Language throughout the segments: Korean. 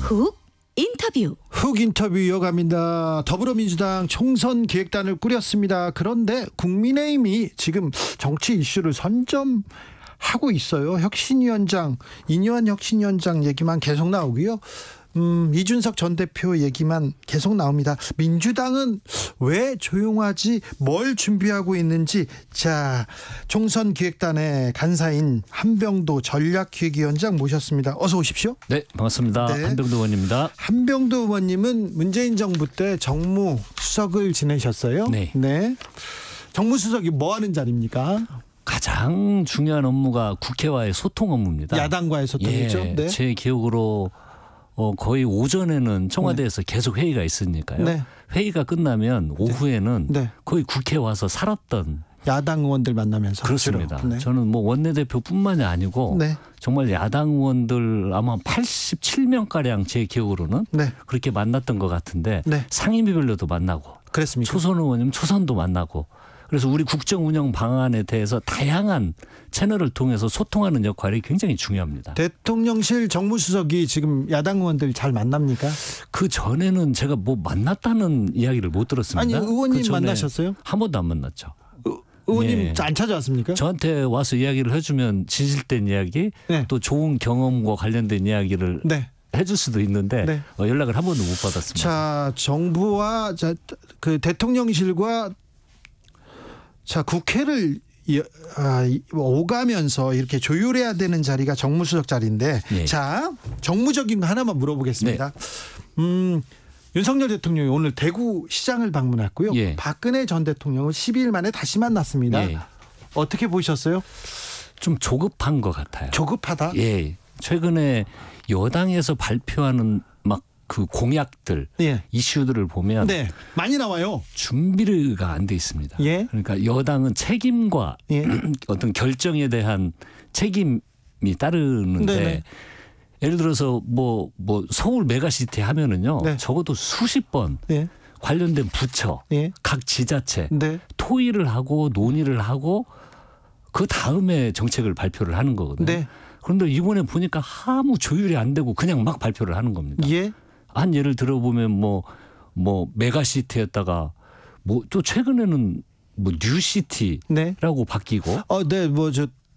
훅 인터뷰. 훅 인터뷰 이어갑니다. 더불어민주당 총선 기획단을 꾸렸습니다. 그런데 국민의힘이 지금 정치 이슈를 선점하고 있어요. 혁신위원장, 이뇨한 혁신위원장 얘기만 계속 나오고요. 이준석 전 대표 얘기만 계속 나옵니다. 민주당은 왜 조용하지? 뭘 준비하고 있는지. 자, 총선 기획단의 간사인 한병도 전략기획위원장 모셨습니다. 어서 오십시오. 네, 반갑습니다. 네. 한병도 의원입니다. 한병도 의원님은 문재인 정부 때 정무수석을 지내셨어요. 네. 정무수석이 뭐 하는 자리입니까? 가장 중요한 업무가 국회와의 소통 업무입니다. 야당과의 소통이죠. 예, 네. 제 기억으로 거의 오전에는 청와대에서 계속 회의가 있으니까요. 네. 회의가 끝나면 오후에는 네. 거의 국회에 와서 살았던. 야당 의원들 만나면서. 그렇습니다. 네. 저는 뭐 원내대표뿐만이 아니고 네. 정말 야당 의원들 아마 87명가량 제 기억으로는 네. 그렇게 만났던 것 같은데 네. 상임위별로도 만나고 그랬습니까? 초선 의원님 초선도 만나고 그래서 우리 국정 운영 방안에 대해서 다양한 채널을 통해서 소통하는 역할이 굉장히 중요합니다. 대통령실 정무수석이 지금 야당 의원들 잘 만납니까? 그 전에는 제가 뭐 만났다는 이야기를 못 들었습니다. 아니, 의원님 그 전에 만나셨어요? 한 번도 안 만났죠. 의원님 예. 안 찾아왔습니까? 저한테 와서 이야기를 해주면 진실된 이야기 네. 또 좋은 경험과 관련된 이야기를 네. 해줄 수도 있는데 네. 연락을 한 번도 못 받았습니다. 자, 정부와 그 대통령실과 국회를 오가면서 이렇게 조율해야 되는 자리가 정무수석 자리인데, 예. 자, 정무적인 거 하나만 물어보겠습니다. 윤석열 대통령이 오늘 대구시장을 방문했고요. 예. 박근혜 전 대통령을 12일 만에 다시 만났습니다. 예. 어떻게 보셨어요? 좀 조급한 것 같아요. 조급하다? 예. 최근에 여당에서 발표하는 막 그 공약들, 예. 이슈들을 보면 네, 많이 나와요. 준비가 안 돼 있습니다. 예. 그러니까 여당은 책임과 예. 어떤 결정에 대한 책임이 따르는데 네네. 예를 들어서 뭐 서울 메가시티 하면은요. 네. 적어도 수십 번 예. 관련된 부처, 예. 각 지자체 네. 토의를 하고 논의를 하고 그 다음에 정책을 발표를 하는 거거든요. 네. 그런데 이번에 보니까 아무 조율이 안 되고 그냥 막 발표를 하는 겁니다. 예. 한 예를 들어보면 뭐 메가시티였다가 뭐 또 최근에는 뭐 뉴시티라고 네. 바뀌고 네,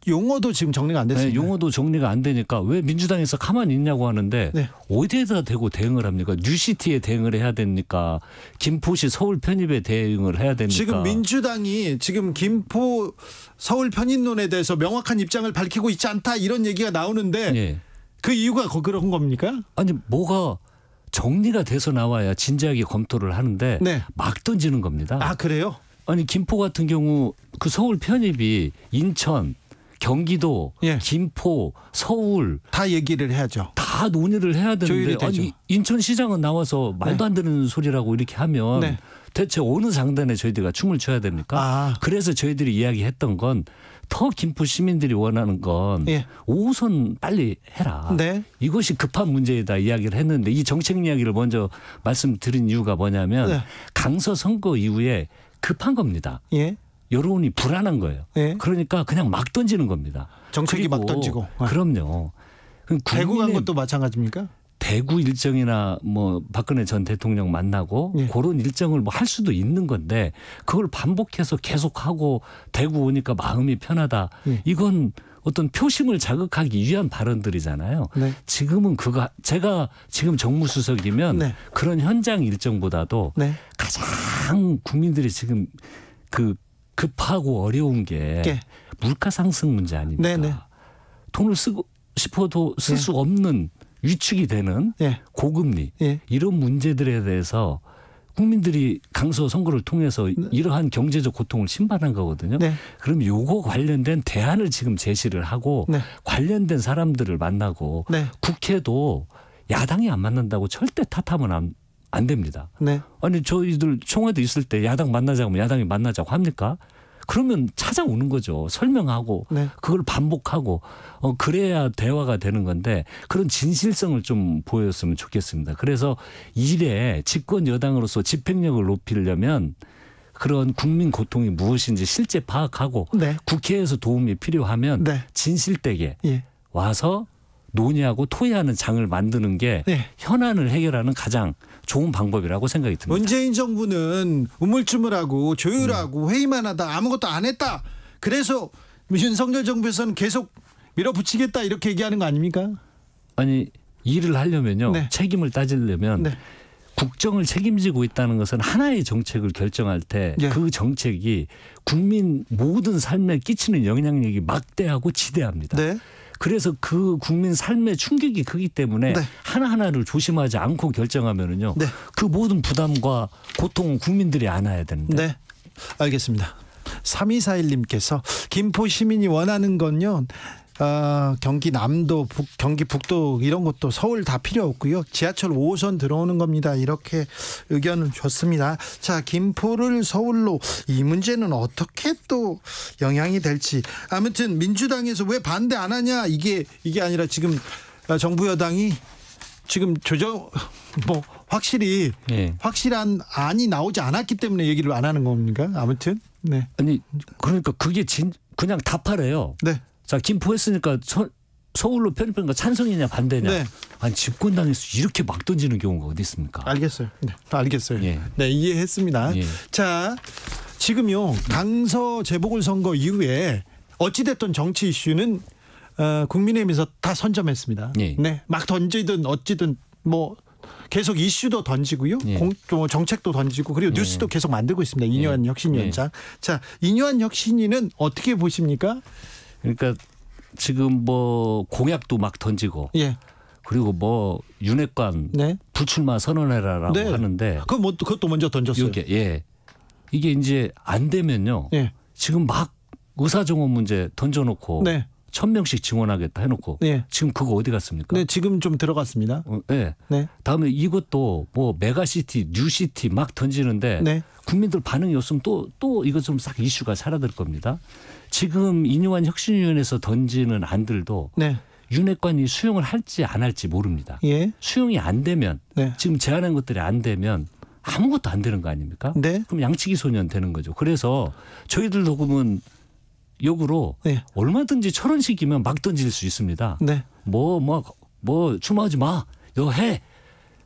용어도 지금 정리가 안 됐습니다. 네, 용어도 정리가 안 되니까 왜 민주당에서 가만히 있냐고 하는데 네. 어디에다 대고 대응을 합니까? 뉴시티에 대응을 해야 됩니까? 김포시 서울 편입에 대응을 해야 됩니까? 지금 민주당이 지금 김포 서울 편입론에 대해서 명확한 입장을 밝히고 있지 않다 이런 얘기가 나오는데 예. 그 이유가 그런 겁니까? 아니 뭐가 정리가 돼서 나와야 진지하게 검토를 하는데 네. 막 던지는 겁니다. 아, 그래요? 아니 김포 같은 경우 그 서울 편입이 인천, 경기도, 예. 김포, 서울 다 얘기를 해야죠. 다 논의를 해야 조율이 되는데 되죠. 아니 인천시장은 나와서 말도 안 되는 소리라고 이렇게 하면 네. 대체 어느 장단에 저희들이 춤을 춰야 됩니까? 아. 그래서 저희들이 이야기했던 건 더 김포 시민들이 원하는 건 예. 5호선 빨리 해라. 네. 이것이 급한 문제이다 이야기를 했는데 이 정책 이야기를 먼저 말씀드린 이유가 뭐냐면 네. 강서 선거 이후에 급한 겁니다. 예. 여론이 불안한 거예요. 예. 그러니까 그냥 막 던지는 겁니다. 정책이 막 그리고 던지고. 그럼요. 대구 간 것도 마찬가지입니까? 대구 일정이나 뭐 박근혜 전 대통령 만나고 예. 그런 일정을 뭐 할 수도 있는 건데 그걸 반복해서 계속하고 대구 오니까 마음이 편하다. 예. 이건 어떤 표심을 자극하기 위한 발언들이잖아요. 네. 지금은 제가 지금 정무수석이면 네. 그런 현장 일정보다도 네. 가장 국민들이 지금 그 급하고 어려운 게 예. 물가 상승 문제 아닙니까? 네네. 돈을 쓰고 싶어도 쓸 예. 수 없는 위축이 되는 예. 고금리 예. 이런 문제들에 대해서 국민들이 강서 선거를 통해서 이러한 경제적 고통을 심판한 거거든요. 네. 그럼 요거 관련된 대안을 지금 제시를 하고 네. 관련된 사람들을 만나고 네. 국회도 야당이 안 만난다고 절대 탓하면 안 됩니다. 네. 아니 저희들 청와대 있을 때 야당 만나자고 하면 야당이 만나자고 합니까? 그러면 찾아오는 거죠. 설명하고 네. 그걸 반복하고 그래야 대화가 되는 건데 그런 진실성을 좀 보였으면 좋겠습니다. 그래서 일에 집권 여당으로서 집행력을 높이려면 그런 국민 고통이 무엇인지 실제 파악하고 네. 국회에서 도움이 필요하면 네. 진실되게 예. 와서 논의하고 토의하는 장을 만드는 게 네. 현안을 해결하는 가장 좋은 방법이라고 생각이 듭니다. 문재인 정부는 우물쭈물하고 조율하고 회의만 하다 아무것도 안 했다. 그래서 윤석열 정부에서는 계속 밀어붙이겠다 이렇게 얘기하는 거 아닙니까? 아니 일을 하려면요. 네. 책임을 따지려면 네. 국정을 책임지고 있다는 것은 하나의 정책을 결정할 때 그 예. 정책이 국민 모든 삶에 끼치는 영향력이 막대하고 지대합니다. 네. 그래서 그 국민 삶의 충격이 크기 때문에 네. 하나하나를 조심하지 않고 결정하면은요. 네. 그 모든 부담과 고통은 국민들이 안아야 되는데. 네. 알겠습니다. 3241님께서 김포 시민이 원하는 건요. 경기 남도, 경기 북도 이런 것도 서울 다 필요 없고요. 지하철 5호선 들어오는 겁니다. 이렇게 의견을 줬습니다. 자, 김포를 서울로 이 문제는 어떻게 또 영향이 될지. 아무튼 민주당에서 왜 반대 안 하냐 이게 아니라 지금 정부 여당이 지금 확실히 네. 확실한 안이 나오지 않았기 때문에 얘기를 안 하는 겁니까? 아무튼 네. 아니 그러니까 그게 그냥 답하래요. 네. 자 김포 했으니까 서울로 편입하니까 찬성이냐 반대냐. 네. 아니 집권당에서 이렇게 막 던지는 경우가 어디 있습니까? 알겠어요. 네, 알겠어요. 예. 네, 이해했습니다. 예. 자, 지금요 강서 재보궐선거 이후에 어찌됐든 정치 이슈는 국민의힘에서 다 선점했습니다. 예. 네, 막 던지든 어찌든 뭐 계속 이슈도 던지고요, 예. 정책도 던지고 그리고 뉴스도 계속 만들고 있습니다. 이뇨한 혁신위원장. 자, 이뇨한 혁신위는 어떻게 보십니까? 그러니까 지금 뭐 공약도 막 던지고. 예. 그리고 뭐 윤핵관 네. 불출마 선언해라라고 네. 하는데 그것도 먼저 던졌어요. 이게 이제 안 되면요. 예. 지금 막 의사정원 문제 던져놓고 네. 1,000명씩 지원하겠다 해놓고 네. 지금 그거 어디 갔습니까? 네, 지금 좀 들어갔습니다. 네. 네. 다음에 이것도 뭐 메가시티, 뉴시티 막 던지는데 네. 국민들 반응이 없으면 또 이것 좀 싹 이슈가 사라질 겁니다. 지금 이뇨한 혁신위원회에서 던지는 안들도 네. 윤핵관이 수용을 할지 안 할지 모릅니다. 예. 수용이 안 되면 네. 지금 제안한 것들이 안 되면 아무것도 안 되는 거 아닙니까? 네. 그럼 양치기 소년 되는 거죠. 그래서 저희들도 그러면 역으로 네. 얼마든지 1,000원씩이면 막 던질 수 있습니다. 네. 뭐 출마하지 마. 너 해.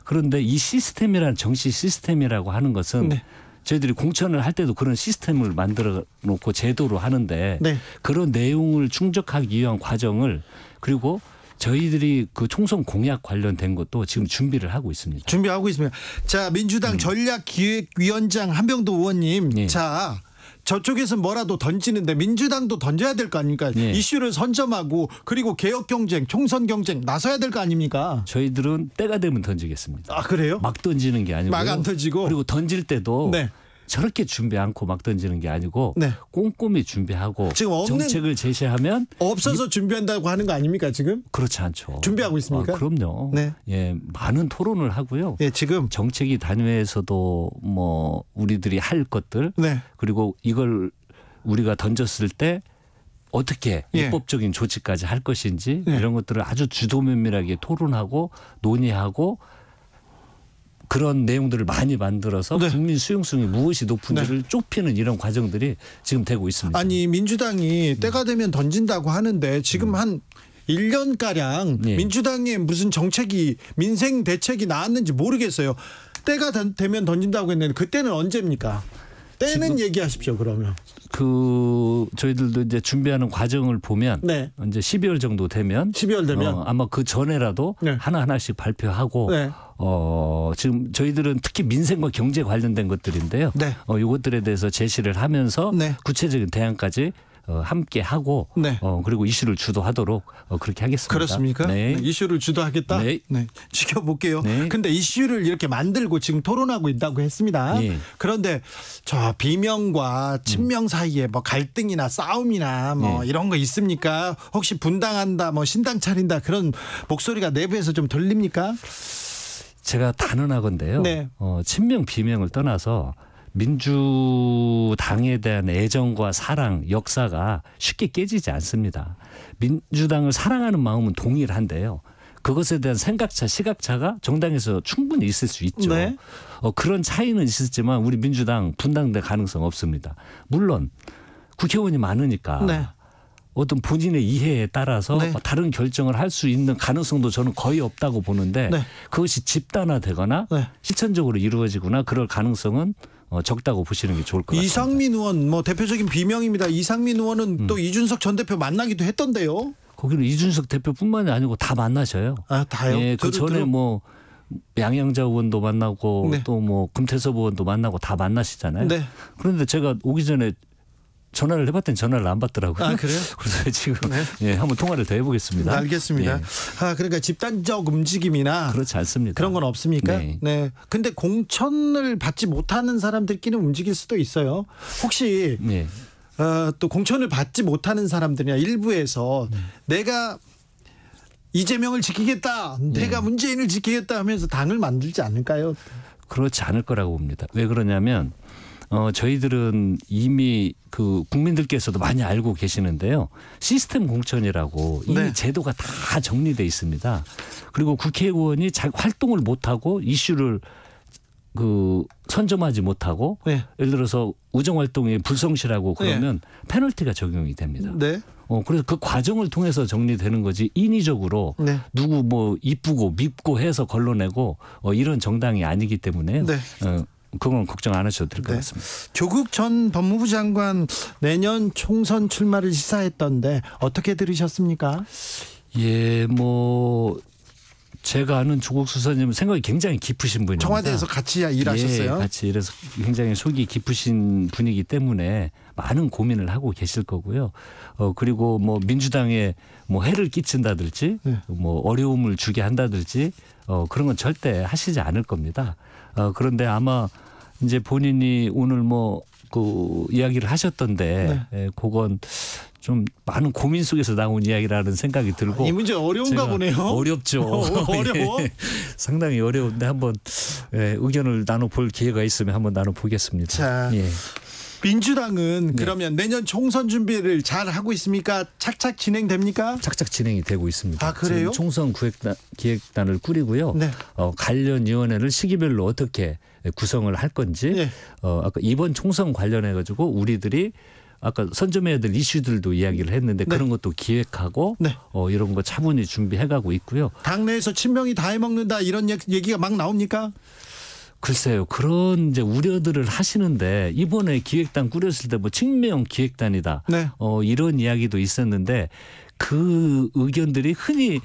그런데 이 시스템이라는 정치 시스템이라고 하는 것은 네. 저희들이 공천을 할 때도 그런 시스템을 만들어 놓고 제도로 하는데 네. 그런 내용을 충족하기 위한 과정을 그리고 저희들이 그 총선 공약 관련된 것도 지금 준비를 하고 있습니다. 준비하고 있습니다. 자, 민주당 전략기획위원장 한병도 의원님. 예. 자, 저쪽에서 뭐라도 던지는데 민주당도 던져야 될 거 아닙니까? 예. 이슈를 선점하고 그리고 개혁 경쟁, 총선 경쟁 나서야 될 거 아닙니까? 저희들은 때가 되면 던지겠습니다. 아, 그래요? 막 던지는 게 아니고 막 안 던지고. 그리고 던질 때도 네. 저렇게 준비 않고 막 던지는 게 아니고 네. 꼼꼼히 준비하고 지금 없는- 정책을 제시하면 없어서 준비한다고 하는 거 아닙니까, 지금? 그렇지 않죠. 준비하고 있습니까? 그럼요. 네. 예, 많은 토론을 하고요. 예, 지금. 정책위 단위에서도 뭐 우리들이 할 것들 네. 그리고 이걸 우리가 던졌을 때 어떻게 예. 입법적인 조치까지 할 것인지 예. 이런 것들을 아주 주도 면밀하게 토론하고 논의하고 그런 내용들을 많이 만들어서 네. 국민 수용성이 무엇이 높은지를 좁히는 이런 과정들이 지금 되고 있습니다. 아니, 민주당이 때가 되면 던진다고 하는데 지금 한 1년가량 예. 민주당의 무슨 정책이 민생 대책이 나왔는지 모르겠어요. 때가 되면 던진다고 했는데 그때는 언제입니까? 때는 얘기하십시오, 그러면. 그 저희들도 이제 준비하는 과정을 보면 네. 이제 12월 정도 되면 12월 되면. 아마 그 전에라도 네. 하나씩 발표하고 네. 지금 저희들은 특히 민생과 경제 관련된 것들인데요. 네. 이것들에 대해서 제시를 하면서 네. 구체적인 대안까지 함께 하고 네. 그리고 이슈를 주도하도록 그렇게 하겠습니다. 그렇습니까? 네. 네, 이슈를 주도하겠다. 네. 지켜볼게요. 네. 근데 이슈를 이렇게 만들고 지금 토론하고 있다고 했습니다. 예. 그런데 저 비명과 친명 사이에 뭐 갈등이나 싸움이나 뭐 네. 이런 거 있습니까? 혹시 분당한다, 뭐 신당 차린다 그런 목소리가 내부에서 좀 들립니까? 제가 단언하건데요. 네. 친명 비명을 떠나서 민주당에 대한 애정과 사랑, 역사가 쉽게 깨지지 않습니다. 민주당을 사랑하는 마음은 동일한데요. 그것에 대한 생각차, 시각차가 정당에서 충분히 있을 수 있죠. 네. 그런 차이는 있었지만 우리 민주당 분당될 가능성 없습니다. 물론 국회의원이 많으니까 네. 어떤 본인의 이해에 따라서 네. 다른 결정을 할 수 있는 가능성도 저는 거의 없다고 보는데 네. 그것이 집단화되거나 네. 실천적으로 이루어지거나 그럴 가능성은 적다고 보시는 게 좋을 것 같습니다. 이상민 의원 뭐 대표적인 비명입니다. 이상민 의원은 또 이준석 전 대표 만나기도 했던데요. 거기는 이준석 대표뿐만이 아니고 다 만나셔요. 아, 다요? 예, 그 전에 뭐 양양자 의원도 만나고 네. 또 뭐 금태섭 의원도 만나고 다 만나시잖아요. 네. 그런데 제가 오기 전에 전화를 해봤더니 전화를 안 받더라고요. 아, 그래요? 그래서 지금 네. 예, 한번 통화를 더 해보겠습니다. 알겠습니다. 예. 아, 그러니까 집단적 움직임이나 그렇지 않습니다. 그런 건 없습니까? 네. 네. 근데 공천을 받지 못하는 사람들끼리 움직일 수도 있어요. 혹시 예. 또 공천을 받지 못하는 사람들이나 일부에서 내가 이재명을 지키겠다, 내가 문재인을 지키겠다 하면서 당을 만들지 않을까요? 그렇지 않을 거라고 봅니다. 왜 그러냐면 저희들은 이미 그 국민들께서도 많이 알고 계시는데요. 시스템 공천이라고 이미 네. 제도가 다 정리돼 있습니다. 그리고 국회의원이 잘 활동을 못하고 이슈를 그 선점하지 못하고 네. 예를 들어서 우정 활동이 불성실하고 그러면 페널티가 적용이 됩니다. 네. 그래서 그 과정을 통해서 정리되는 거지 인위적으로 네. 누구 뭐 이쁘고 밉고 해서 걸러내고 이런 정당이 아니기 때문에 네. 그건 걱정 안 하셔도 될 것 네. 같습니다. 조국 전 법무부 장관 내년 총선 출마를 시사했던데 어떻게 들으셨습니까? 예, 뭐 제가 아는 조국 수사님은 생각이 굉장히 깊으신 분입니다. 청와대에서 같이 일하셨어요? 예, 같이 일해서 굉장히 속이 깊으신 분이기 때문에 많은 고민을 하고 계실 거고요. 그리고 뭐 민주당에 뭐 해를 끼친다든지 네. 뭐 어려움을 주게 한다든지 그런 건 절대 하시지 않을 겁니다. 그런데 아마 이제 본인이 오늘 뭐 그 이야기를 하셨던데 그건 좀 많은 고민 속에서 나온 이야기라는 생각이 들고 이 문제 어려운가 보네요. 어렵죠. 어려워? 예, 상당히 어려운데 한번 의견을 나눠볼 기회가 있으면 한번 나눠보겠습니다. 자, 예. 민주당은 그러면 내년 총선 준비를 잘 하고 있습니까? 착착 진행됩니까? 착착 진행이 되고 있습니다. 아, 그래요? 지금 총선 기획단을 꾸리고요. 네. 관련 위원회를 시기별로 어떻게 구성을 할 건지 네. 아까 이번 총선 관련해 가지고 우리들이 아까 선점해야 될 이슈들도 이야기를 했는데 그런 것도 기획하고 네. 이런 거 차분히 준비해가고 있고요. 당내에서 친명이 다 해먹는다 이런 얘기가 막 나옵니까? 글쎄요. 그런 이제 우려들을 하시는데 이번에 기획단 꾸렸을 때 뭐 친명 기획단이다. 네. 이런 이야기도 있었는데 그 의견들이 흔히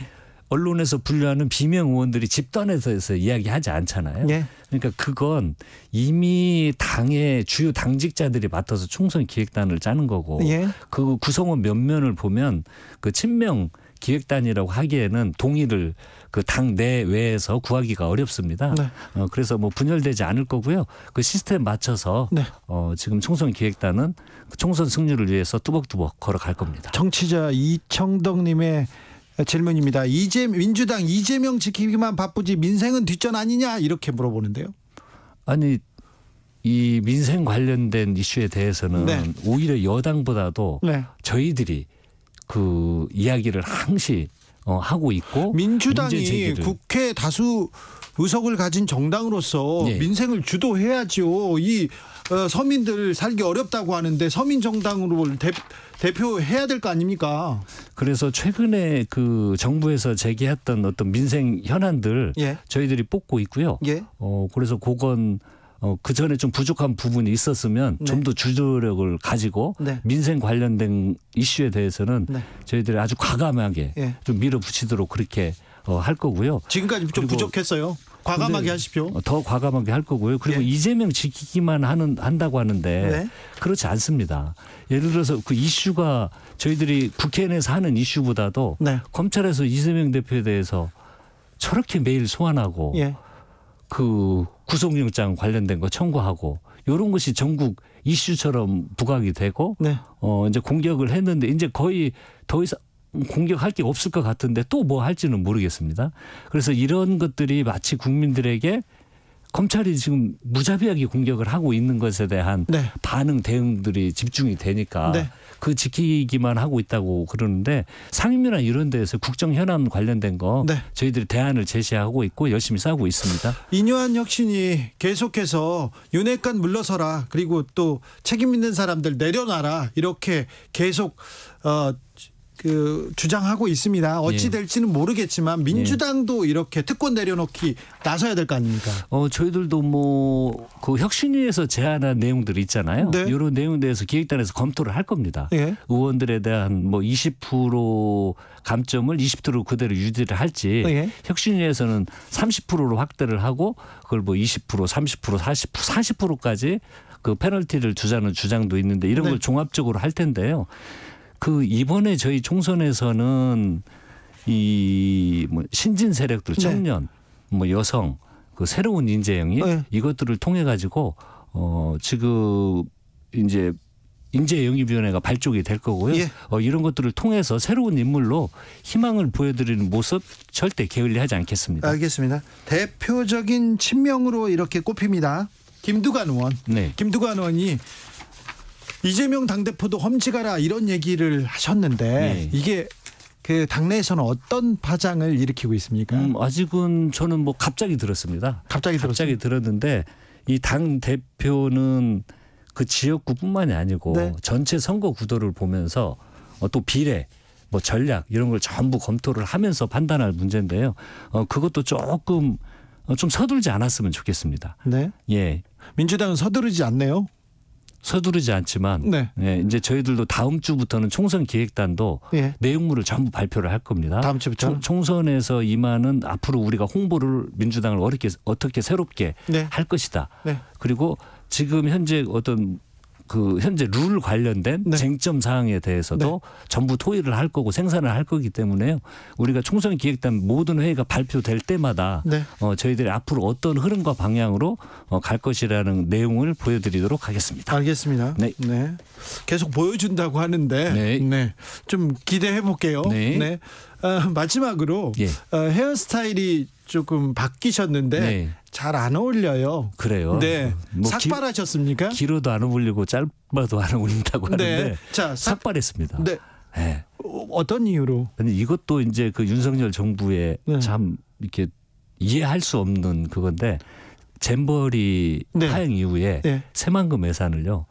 언론에서 분류하는 비명 의원들이 집단에서 이야기하지 않잖아요. 예. 그러니까 그건 이미 당의 주요 당직자들이 맡아서 총선 기획단을 짜는 거고 예. 그 구성원 몇 면을 보면 그 친명 기획단이라고 하기에는 동의를 그 당 내외에서 구하기가 어렵습니다. 네. 그래서 뭐 분열되지 않을 거고요. 그 시스템 맞춰서 네. 지금 총선 기획단은 총선 승리를 위해서 뚜벅뚜벅 걸어갈 겁니다. 정치자 이청덕님의 질문입니다. 민주당 이재명 지키기만 바쁘지 민생은 뒷전 아니냐 이렇게 물어보는데요. 아니 이 민생 관련된 이슈에 대해서는 네. 오히려 여당보다도 네. 저희들이 그 이야기를 항시 하고 있고 민주당이 문제 제기를. 국회 다수 의석을 가진 정당으로서 예. 민생을 주도해야죠. 이 서민들 살기 어렵다고 하는데 서민 정당으로 대표해야 될 거 아닙니까? 그래서 최근에 그 정부에서 제기했던 어떤 민생 현안들 예. 저희들이 뽑고 있고요. 예. 그래서 그건 그 전에 좀 부족한 부분이 있었으면 네. 좀 더 주도력을 가지고 네. 민생 관련된 이슈에 대해서는 네. 저희들이 아주 과감하게 예. 좀 밀어붙이도록 그렇게 할 거고요. 지금까지 좀 그리고 부족했어요. 과감하게 근데 하십시오. 더 과감하게 할 거고요. 그리고 예. 이재명 지키기만 한다고 하는데 네. 그렇지 않습니다. 예를 들어서 그 이슈가 저희들이 국회 내에서 하는 이슈보다도 네. 검찰에서 이재명 대표에 대해서 저렇게 매일 소환하고 예. 그 구속영장 관련된 거 청구하고 이런 것이 전국 이슈처럼 부각이 되고 네. 이제 공격을 했는데 이제 거의 더 이상 공격할 게 없을 것 같은데 또 뭐 할지는 모르겠습니다. 그래서 이런 것들이 마치 국민들에게 검찰이 지금 무자비하게 공격을 하고 있는 것에 대한 네. 반응 대응들이 집중이 되니까 네. 그 지키기만 하고 있다고 그러는데 상임위나 이런 데에서 국정 현안 관련된 거 네. 저희들이 대안을 제시하고 있고 열심히 싸우고 있습니다. 이뇨한 혁신이 계속해서 윤핵관 물러서라, 그리고 또 책임 있는 사람들 내려놔라, 이렇게 계속 주장하고 있습니다. 어찌 될지는 모르겠지만 민주당도 이렇게 특권 내려놓기 나서야 될 거 아닙니까? 저희들도 뭐 그 혁신위에서 제안한 내용들이 있잖아요. 네. 이런 내용에 대해서 기획단에서 검토를 할 겁니다. 예. 의원들에 대한 뭐 20% 감점을 20% 그대로 유지를 할지 예. 혁신위에서는 30%로 확대를 하고 그걸 뭐 20%, 30%, 40%까지 그 페널티를 두자는 주장도 있는데 이런 걸 종합적으로 할 텐데요. 그 이번에 저희 총선에서는 이 뭐 신진 세력들, 청년, 뭐 여성, 그 새로운 인재 영입 이것들을 통해 가지고 지금 이제 인재 영입위원회가 발족이 될 거고요. 이런 것들을 통해서 새로운 인물로 희망을 보여드리는 모습 절대 게을리하지 않겠습니다. 알겠습니다. 대표적인 친명으로 이렇게 꼽힙니다. 김두관 의원. 네. 김두관 의원이 이재명 당대표도 험지가라 이런 얘기를 하셨는데 이게 그 당내에서는 어떤 파장을 일으키고 있습니까? 아직은 저는 뭐 갑자기 들었습니다. 갑자기 들었는데 이 당 대표는 그 지역구뿐만이 아니고 전체 선거 구도를 보면서 또 비례, 뭐 전략 이런 걸 전부 검토를 하면서 판단할 문제인데요. 그것도 조금 좀 서두르지 않았으면 좋겠습니다. 네. 예. 민주당은 서두르지 않네요. 서두르지 않지만 이제 저희들도 다음 주부터는 총선 기획단도 내용물을 전부 발표를 할 겁니다. 다음 주부터 총선에서 임하는 앞으로 우리가 홍보를 민주당을 어떻게 새롭게 할 것이다. 그리고 지금 현재 현재 룰 관련된 쟁점 사항에 대해서도 전부 토의를 할 거고 생산을 할 거기 때문에요. 우리가 총선 기획단 모든 회의가 발표될 때마다 저희들이 앞으로 어떤 흐름과 방향으로 갈 것이라는 내용을 보여드리도록 하겠습니다. 알겠습니다. 네. 계속 보여준다고 하는데 좀 기대해 볼게요. 마지막으로 헤어스타일이 조금 바뀌셨는데 잘 안 어울려요. 그래요? 네. 뭐 삭발하셨습니까? 길어도 안 어울리고 짧아도 안 어울린다고 하는데 자, 삭발했습니다. 어떤 이유로? 아니, 이것도 이제 그 윤석열 정부의 참 이렇게 이해할 수 없는 그건데 잼버리 파행 이후에 새만금 예산을요.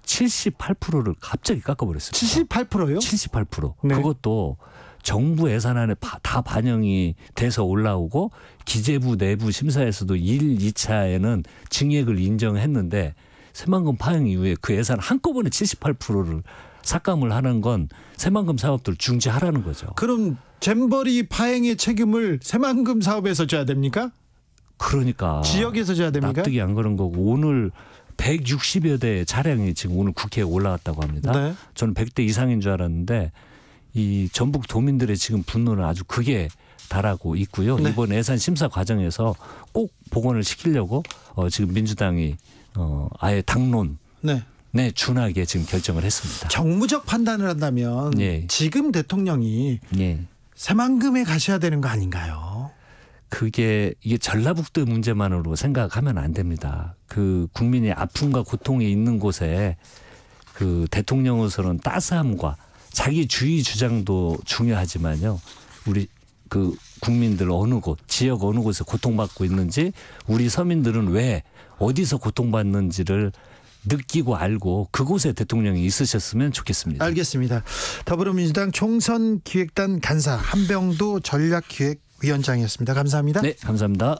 78%를 갑자기 깎아버렸습니다. 78%요? 78%. 그것도 정부 예산안에 다 반영이 돼서 올라오고 기재부 내부 심사에서도 1, 2차에는 증액을 인정했는데 새만금 파행 이후에 그 예산 한꺼번에 78%를 삭감을 하는 건 새만금 사업들 중지하라는 거죠. 그럼 잼버리 파행의 책임을 새만금 사업에서 져야 됩니까? 그러니까. 지역에서 져야 됩니까? 납득이 안 그런 거고 오늘 160여 대 차량이 지금 오늘 국회에 올라갔다고 합니다. 저는 100대 이상인 줄 알았는데 이 전북 도민들의 지금 분노는 아주 극에 달하고 있고요. 이번 예산 심사 과정에서 꼭 복원을 시키려고 지금 민주당이 아예 당론에 준하게 지금 결정을 했습니다. 정무적 판단을 한다면 지금 대통령이 새만금에 가셔야 되는 거 아닌가요? 이게 전라북도 문제만으로 생각하면 안 됩니다. 그 국민의 아픔과 고통이 있는 곳에 그 대통령으로서는 따스함과 자기 주의 주장도 중요하지만요. 우리 그 국민들 어느 곳, 지역 어느 곳에 고통받고 있는지 우리 서민들은 왜 어디서 고통받는지를 느끼고 알고 그곳에 대통령이 있으셨으면 좋겠습니다. 알겠습니다. 더불어민주당 총선 기획단 간사 한병도 전략기획위원장이었습니다. 감사합니다. 네, 감사합니다.